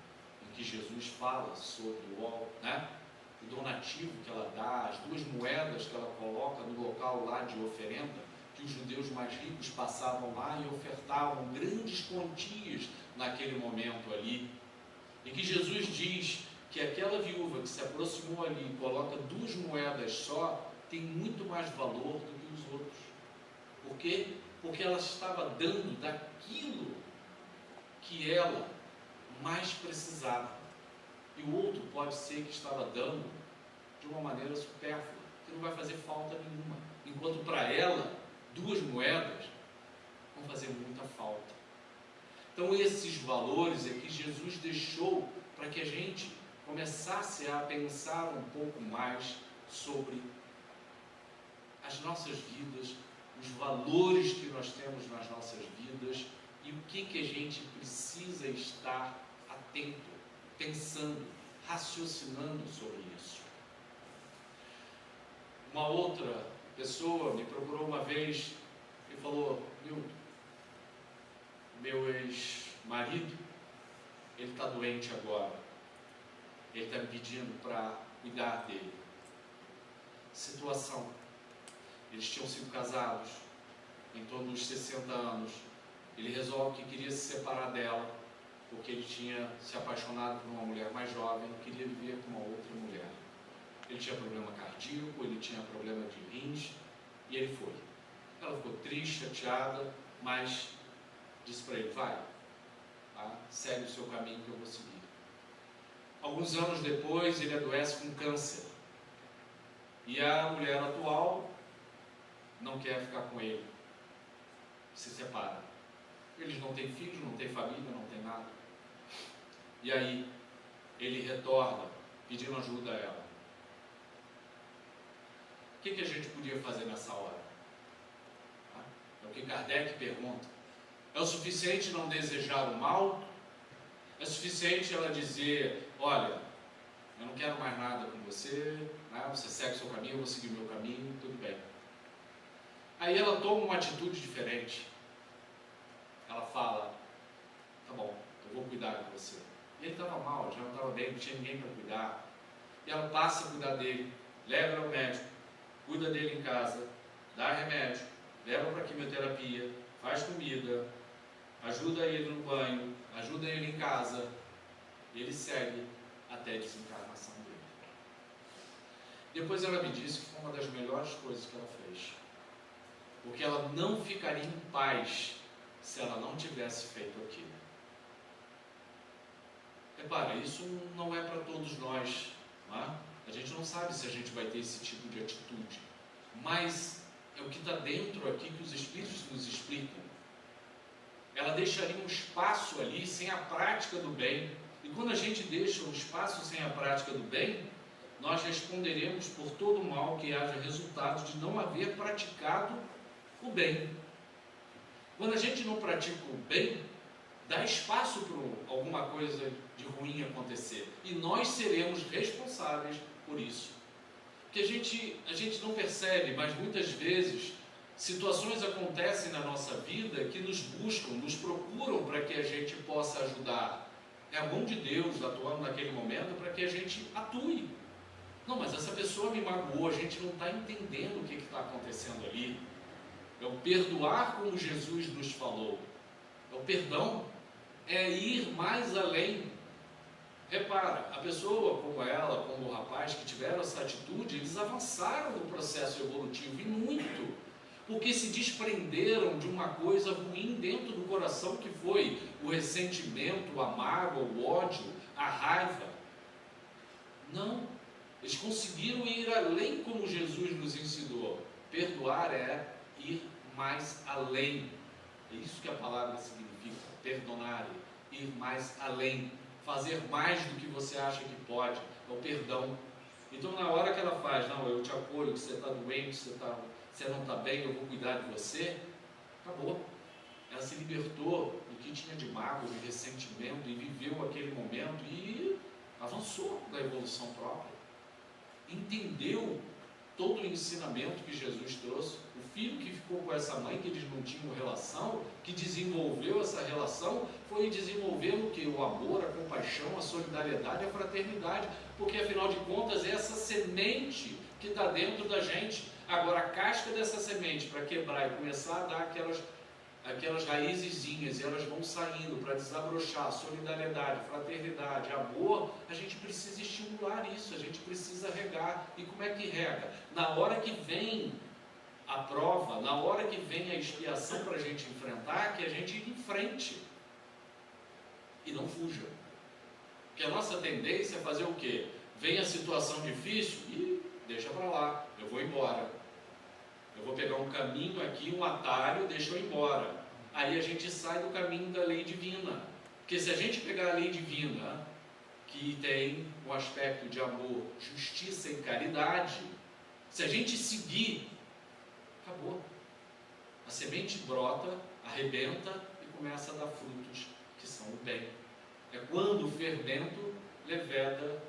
A: em que Jesus fala sobre o donativo que ela dá, as 2 moedas que ela coloca no local lá de oferenda, que os judeus mais ricos passavam lá e ofertavam grandes quantias naquele momento ali, e que Jesus diz que aquela viúva que se aproximou ali e coloca 2 moedas só, tem muito mais valor do que os outros. Por quê? Porque ela estava dando daquilo que ela mais precisava, e o outro pode ser que estava dando de uma maneira supérflua, que não vai fazer falta nenhuma, enquanto para ela 2 moedas vão fazer muita falta. Então esses valores é que Jesus deixou para que a gente começasse a pensar um pouco mais sobre as nossas vidas, os valores que nós temos nas nossas vidas e o que a gente precisa estar atento, pensando, raciocinando sobre isso. Uma outra pessoa me procurou uma vez e falou, meu ex-marido, ele está doente agora, ele está me pedindo para cuidar dele. Situação, eles tinham sido casados em torno dos 60 anos, ele resolve que queria se separar dela, porque ele tinha se apaixonado por uma mulher mais jovem e queria viver com uma outra mulher. Ele tinha problema cardíaco, ele tinha problema de rins, e ele foi. Ela ficou triste, chateada, mas disse para ele, vai, tá? Segue o seu caminho que eu vou seguir. Alguns anos depois, ele adoece com câncer. E a mulher atual não quer ficar com ele. Se separa. Eles não têm filhos, não têm família, não têm nada. E aí, ele retorna, pedindo ajuda a ela. O que a gente podia fazer nessa hora? É o que Kardec pergunta. É o suficiente não desejar o mal? É suficiente ela dizer, olha, eu não quero mais nada com você, né? Você segue o seu caminho, eu vou seguir o meu caminho, tudo bem. Aí ela toma uma atitude diferente. Ela fala, tá bom, eu vou cuidar de você. E ele estava mal, já não estava bem, não tinha ninguém para cuidar. E ela passa a cuidar dele, leva ele ao médico, cuida dele em casa, dá remédio, leva para quimioterapia, faz comida, ajuda ele no banho, ajuda ele em casa, e ele segue até a desencarnação dele. Depois ela me disse que foi uma das melhores coisas que ela fez, porque ela não ficaria em paz se ela não tivesse feito aquilo. Repara, isso não é para todos nós, não é? A gente não sabe se a gente vai ter esse tipo de atitude, mas é o que está dentro aqui que os Espíritos nos explicam. Ela deixaria um espaço ali sem a prática do bem, e quando a gente deixa um espaço sem a prática do bem, nós responderemos por todo o mal que haja resultado de não haver praticado o bem. Quando a gente não pratica o bem, dá espaço para alguma coisa de ruim acontecer, e nós seremos responsáveis por isso. Porque a gente não percebe, mas muitas vezes situações acontecem na nossa vida que nos buscam, nos procuram para que a gente possa ajudar. É a mão de Deus atuando naquele momento para que a gente atue. Não, mas essa pessoa me magoou, a gente não está entendendo o que está acontecendo ali. É o perdoar como Jesus nos falou. É o perdão, é ir mais além. Repara, a pessoa como ela, como o rapaz que tiveram essa atitude, eles avançaram no processo evolutivo e muito, porque se desprenderam de uma coisa ruim dentro do coração que foi o ressentimento, a mágoa, o ódio, a raiva. Não, eles conseguiram ir além como Jesus nos ensinou. Perdoar é ir mais além. É isso que a palavra significa, perdonar, ir mais além. Fazer mais do que você acha que pode, é o perdão. Então na hora que ela faz, não, eu te apoio, que você está doente, você não está bem, eu vou cuidar de você, acabou. Ela se libertou do que tinha de mágoa, de ressentimento, e viveu aquele momento e avançou da evolução própria. Entendeu todo o ensinamento que Jesus trouxe. O filho que ficou com essa mãe, que eles não tinham relação, que desenvolveu essa relação, foi desenvolvendo o que? O amor, a compaixão, a solidariedade, a fraternidade, porque afinal de contas é essa semente que está dentro da gente. Agora a casca dessa semente, para quebrar e começar a dar aquelas raizezinhas, e elas vão saindo para desabrochar solidariedade, fraternidade, amor, a gente precisa estimular isso, a gente precisa regar. E como é que rega? Na hora que vem a prova, na hora que vem a expiação para a gente enfrentar, que a gente ir em frente e não fuja. Porque a nossa tendência é fazer o quê? Vem a situação difícil e deixa para lá, eu vou embora. Eu vou pegar um caminho aqui, um atalho, deixa eu ir embora. Aí a gente sai do caminho da lei divina. Porque se a gente pegar a lei divina, que tem um aspecto de amor, justiça e caridade, se a gente seguir, acabou. A semente brota, arrebenta e começa a dar frutos que são o bem. É quando o fermento leveda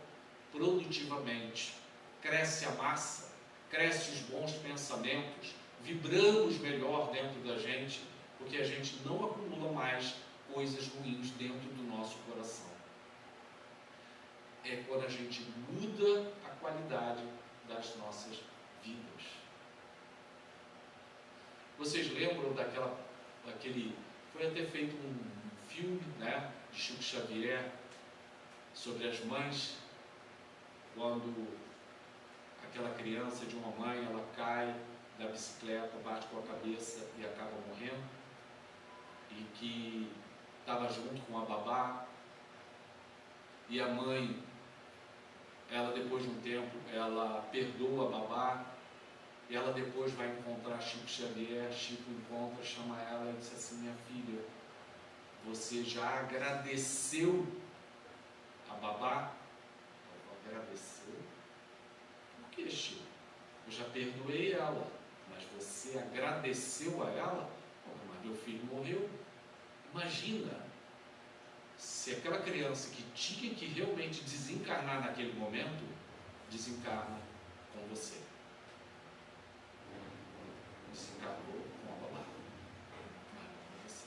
A: produtivamente, cresce a massa, cresce os bons pensamentos, vibramos melhor dentro da gente, porque a gente não acumula mais coisas ruins dentro do nosso coração. É quando a gente muda a qualidade das nossas vidas. Vocês lembram foi até feito um filme, né, de Chico Xavier, sobre as mães, quando aquela criança de uma mãe, ela cai da bicicleta, bate com a cabeça e acaba morrendo, e que estava junto com a babá, e a mãe, ela depois de um tempo, ela perdoa a babá, e ela depois vai encontrar Chico Xavier. Chico encontra, chama ela e diz assim: minha filha, você já agradeceu a babá? Ela agradeceu? Por que, Chico? Eu já perdoei ela, mas você agradeceu a ela? Mas meu filho morreu. Imagina se aquela criança que tinha que realmente desencarnar naquele momento, desencarna com você. Desencarnou com a babá, mas não com você.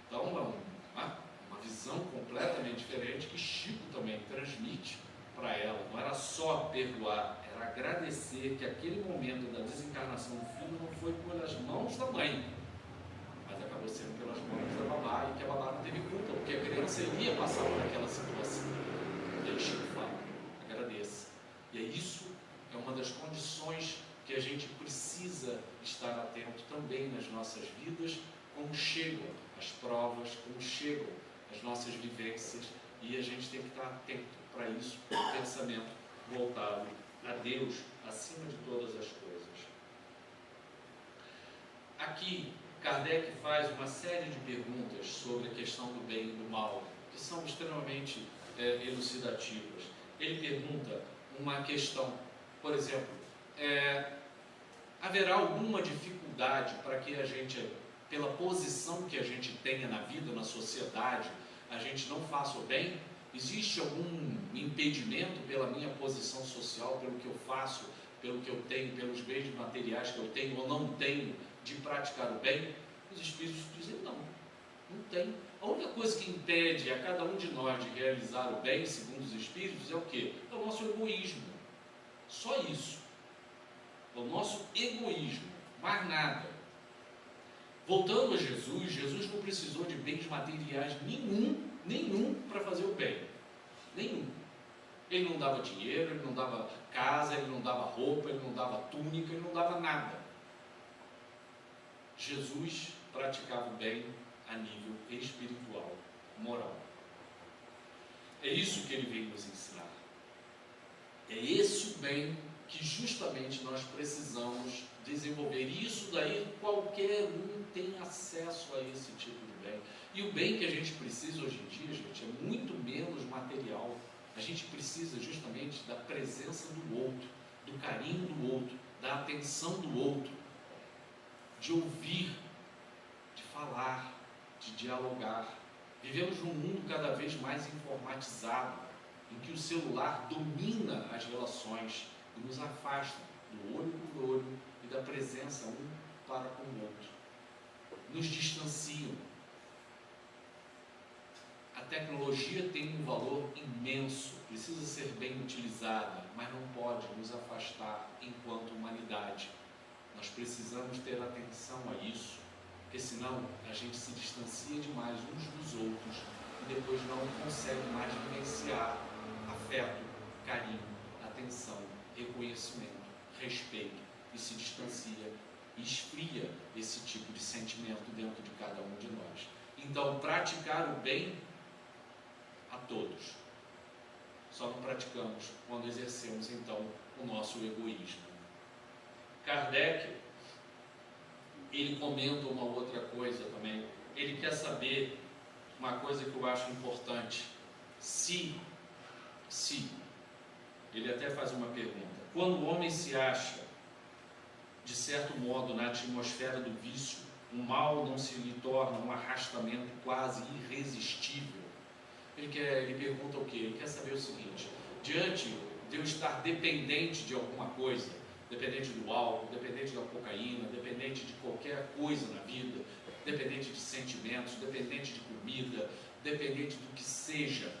A: Então é uma visão completamente diferente que Chico também transmite para ela. Não era só perdoar, era agradecer que aquele momento da desencarnação do filho não foi pelas mãos da mãe, mas mas acabou sendo pelas mãos da babá, e que a babá não teve culpa, porque a criança iria passar por aquela situação. E aí Chico fala, agradeça. E é isso, é uma das condições que a gente precisa estar atento também nas nossas vidas, como chegam as provas, como chegam as nossas vivências, e a gente tem que estar atento para isso, o pensamento voltado a Deus acima de todas as coisas. Aqui, Kardec faz uma série de perguntas sobre a questão do bem e do mal, que são extremamente elucidativas. Ele pergunta uma questão, por exemplo, haverá alguma dificuldade para que a gente, pela posição que a gente tenha na vida, na sociedade, a gente não faça o bem? Existe algum impedimento pela minha posição social, pelo que eu faço, pelo que eu tenho, pelos bens materiais que eu tenho ou não tenho, de praticar o bem? Os Espíritos dizem não, não tem. A única coisa que impede a cada um de nós de realizar o bem, segundo os Espíritos, é o quê? É o nosso egoísmo. Só isso. É o nosso egoísmo, mais nada. Voltando a Jesus, Jesus não precisou de bens materiais nenhum para fazer o bem. Nenhum. Ele não dava dinheiro, ele não dava casa, ele não dava roupa, ele não dava túnica, ele não dava nada. Jesus praticava o bem a nível espiritual, moral. É isso que ele veio nos ensinar. É esse o bem que justamente nós precisamos desenvolver. E isso daí qualquer um tem acesso a esse tipo de bem. E o bem que a gente precisa hoje em dia, gente, é muito menos material. A gente precisa justamente da presença do outro, do carinho do outro, da atenção do outro, de ouvir, de falar, de dialogar. Vivemos num mundo cada vez mais informatizado, em que o celular domina as relações e nos afasta do olho por olho e da presença um para com o outro. Nos distanciam. A tecnologia tem um valor imenso, precisa ser bem utilizada, mas não pode nos afastar enquanto humanidade. Nós precisamos ter atenção a isso, porque senão a gente se distancia demais uns dos outros e depois não consegue mais vivenciar afeto, carinho, atenção, reconhecimento, respeito, e se distancia e esfria esse tipo de sentimento dentro de cada um de nós. Então, praticar o bem a todos. Só não praticamos quando exercemos, então, o nosso egoísmo. Kardec, ele comenta uma outra coisa também. Ele quer saber uma coisa que eu acho importante. Ele até faz uma pergunta. Quando o homem se acha, de certo modo, na atmosfera do vício, o mal não se lhe torna um arrastamento quase irresistível? Ele pergunta o quê? Ele quer saber o seguinte: diante de eu estar dependente de alguma coisa, dependente do álcool, dependente da cocaína, dependente de qualquer coisa na vida, dependente de sentimentos, dependente de comida, dependente do que seja,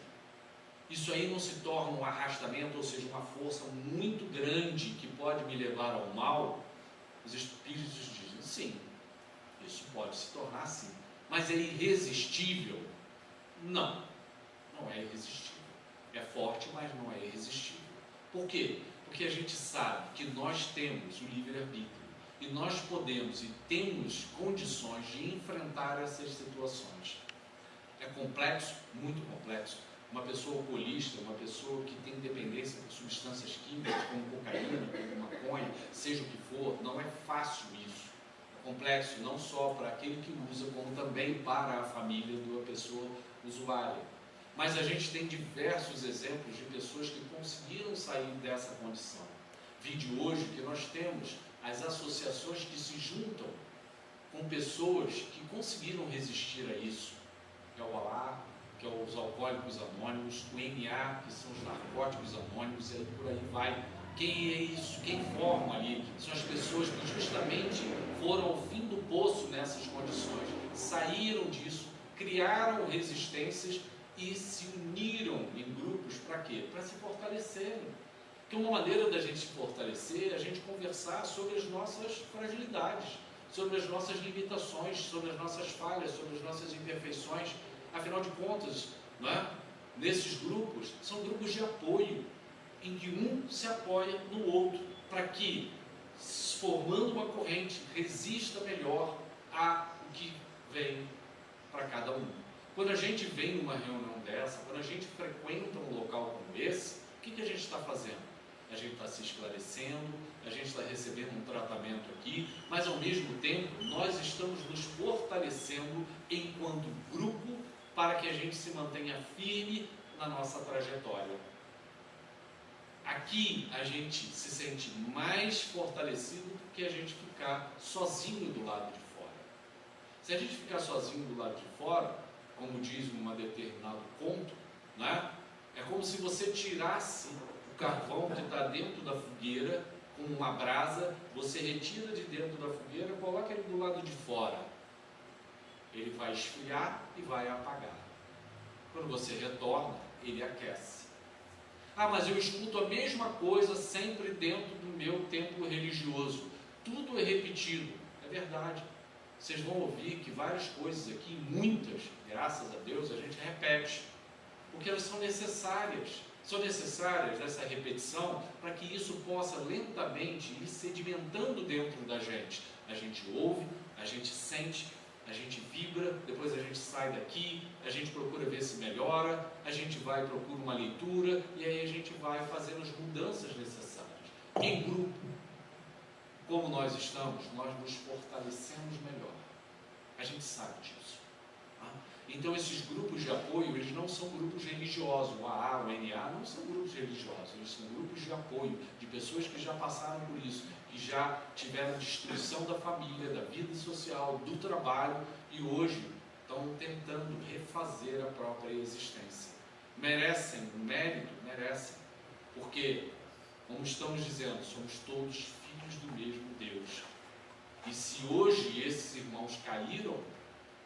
A: isso aí não se torna um arrastamento, ou seja, uma força muito grande que pode me levar ao mal? Os Espíritos dizem sim, isso pode se tornar assim, mas é irresistível? Não, não é irresistível. É forte, mas não é irresistível. Por quê? Porque a gente sabe que nós temos o livre-arbítrio e nós podemos e temos condições de enfrentar essas situações. É complexo, muito complexo. Uma pessoa alcoolista, uma pessoa que tem dependência por substâncias químicas como cocaína, como maconha, seja o que for, não é fácil isso. É complexo não só para aquele que usa, como também para a família da pessoa usuária. Mas a gente tem diversos exemplos de pessoas que conseguiram sair dessa condição. Vide hoje que nós temos as associações que se juntam com pessoas que conseguiram resistir a isso. É o ALA, que é os Alcoólicos Anônimos, o NA, que são os Narcóticos Anônimos, e aí por aí vai. Quem é isso? Quem forma ali? São as pessoas que justamente foram ao fim do poço nessas condições, saíram disso, criaram resistências e se uniram em grupos para quê? Para se fortalecerem. Porque uma maneira da gente se fortalecer é a gente conversar sobre as nossas fragilidades, sobre as nossas limitações, sobre as nossas falhas, sobre as nossas imperfeições. Afinal de contas, não é? Nesses grupos, são grupos de apoio, em que um se apoia no outro, para que, formando uma corrente, resista melhor a o que vem para cada um. Quando a gente vem numa reunião dessa, quando a gente frequenta um local como esse, o que a gente está fazendo? A gente está se esclarecendo, a gente está recebendo um tratamento aqui, mas ao mesmo tempo nós estamos nos fortalecendo enquanto grupo para que a gente se mantenha firme na nossa trajetória. Aqui a gente se sente mais fortalecido do que a gente ficar sozinho do lado de fora. Se a gente ficar sozinho do lado de fora, como diz num determinado conto, né? É como se você tirasse o carvão que está dentro da fogueira com uma brasa, você retira de dentro da fogueira, coloca ele do lado de fora. Ele vai esfriar e vai apagar. Quando você retorna, ele aquece. Ah, mas eu escuto a mesma coisa sempre dentro do meu templo religioso. Tudo é repetido. É verdade. Vocês vão ouvir que várias coisas aqui, muitas, graças a Deus, a gente repete. Porque elas são necessárias. São necessárias essa repetição para que isso possa lentamente ir sedimentando dentro da gente. A gente ouve, a gente sente, a gente vibra, depois a gente sai daqui, a gente procura ver se melhora, a gente vai e procura uma leitura, e aí a gente vai fazendo as mudanças necessárias. Em grupo, como nós estamos, nós nos fortalecemos melhor. A gente sabe disso. Tá? Então esses grupos de apoio, eles não são grupos religiosos, o AA, o NA, não são grupos religiosos, eles são grupos de apoio, de pessoas que já passaram por isso, que já tiveram destruição da família, da vida social, do trabalho, e hoje estão tentando refazer a própria existência. Merecem o mérito? Merecem, porque, como estamos dizendo, somos todos filhos do mesmo Deus. E se hoje esses irmãos caíram,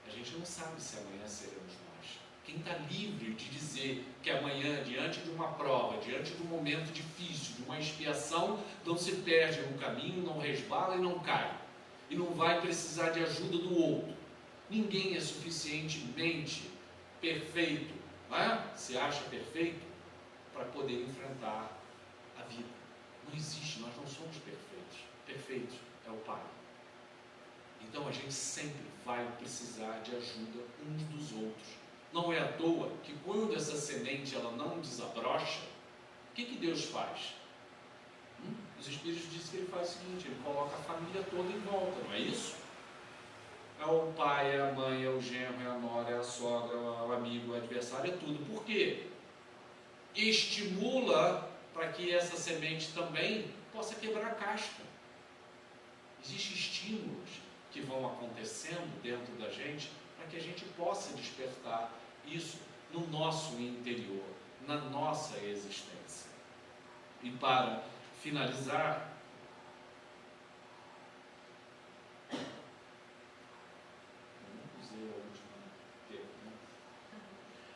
A: a gente não sabe se amanhã seremos nós. Quem está livre de dizer que amanhã, diante de uma prova, diante de um momento difícil, de uma expiação, não se perde no caminho, não resbala e não cai. E não vai precisar de ajuda do outro. Ninguém é suficientemente perfeito, não é? Se acha perfeito para poder enfrentar a vida. Não existe, nós não somos perfeitos. Perfeito é o Pai. Então a gente sempre vai precisar de ajuda uns dos outros. Não é à toa que quando essa semente ela não desabrocha, o que Deus faz? Os Espíritos dizem que ele faz o seguinte, ele coloca a família toda em volta, não é isso? É o pai, é a mãe, é o genro, é a nora, é a sogra, é o amigo, é o adversário, é tudo. Por quê? Estimula para que essa semente também possa quebrar a casca. Existem estímulos que vão acontecendo dentro da gente para que a gente possa despertar isso no nosso interior, na nossa existência. E para finalizar,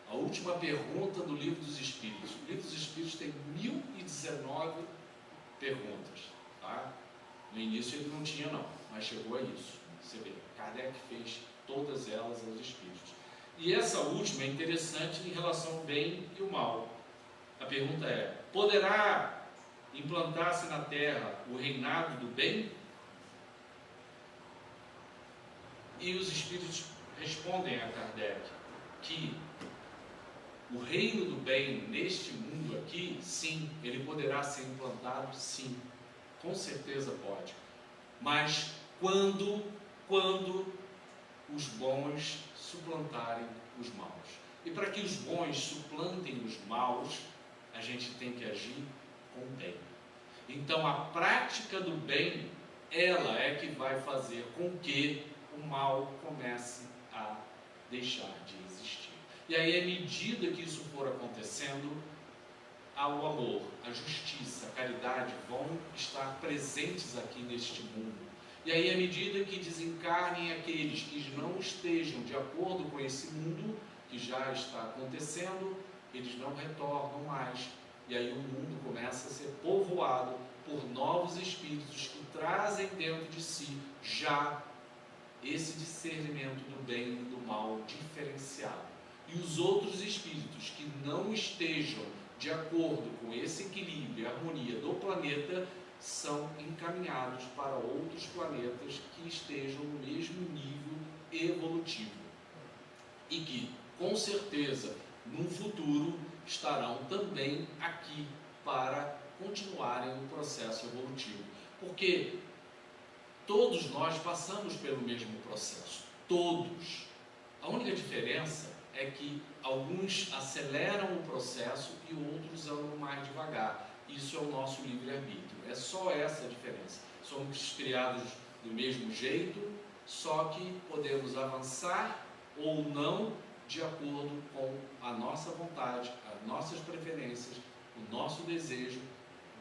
A: a última pergunta do Livro dos Espíritos. O Livro dos Espíritos tem 1019 perguntas. Tá? No início ele não tinha não, mas chegou a isso. Você vê, Kardec fez todas elas aos Espíritos. E essa última é interessante em relação ao bem e o mal. A pergunta é, poderá implantar-se na Terra o reinado do bem? E os Espíritos respondem a Kardec que o reino do bem neste mundo aqui, sim, ele poderá ser implantado, sim, com certeza pode. Mas quando os bons suplantarem os maus. E para que os bons suplantem os maus, a gente tem que agir com o bem. Então a prática do bem, ela é que vai fazer com que o mal comece a deixar de existir. E aí, à medida que isso for acontecendo, o amor, a justiça, a caridade vão estar presentes aqui neste mundo. E aí, à medida que desencarnem aqueles que não estejam de acordo com esse mundo que já está acontecendo, eles não retornam mais. E aí o mundo começa a ser povoado por novos espíritos que trazem dentro de si já esse discernimento do bem e do mal diferenciado. E os outros espíritos que não estejam de acordo com esse equilíbrio e harmonia do planeta são encaminhados para outros planetas que estejam no mesmo nível evolutivo e que, com certeza, no futuro estarão também aqui para continuarem o processo evolutivo, porque todos nós passamos pelo mesmo processo, todos. A única diferença é que alguns aceleram o processo e outros andam mais devagar. Isso é o nosso livre-arbítrio, é só essa a diferença. Somos criados do mesmo jeito, só que podemos avançar ou não de acordo com a nossa vontade, as nossas preferências, o nosso desejo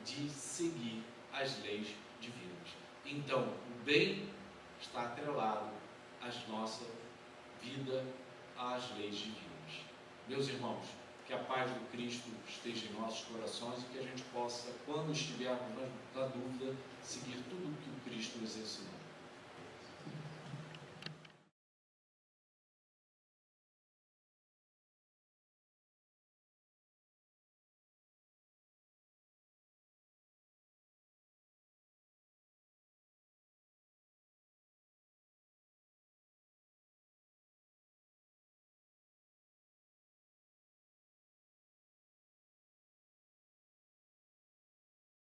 A: de seguir as leis divinas. Então, o bem está atrelado à nossa vida, às leis divinas. Meus irmãos, que a paz do Cristo esteja em nossos corações e que a gente possa, quando estivermos na dúvida, seguir tudo o que o Cristo nos ensinou.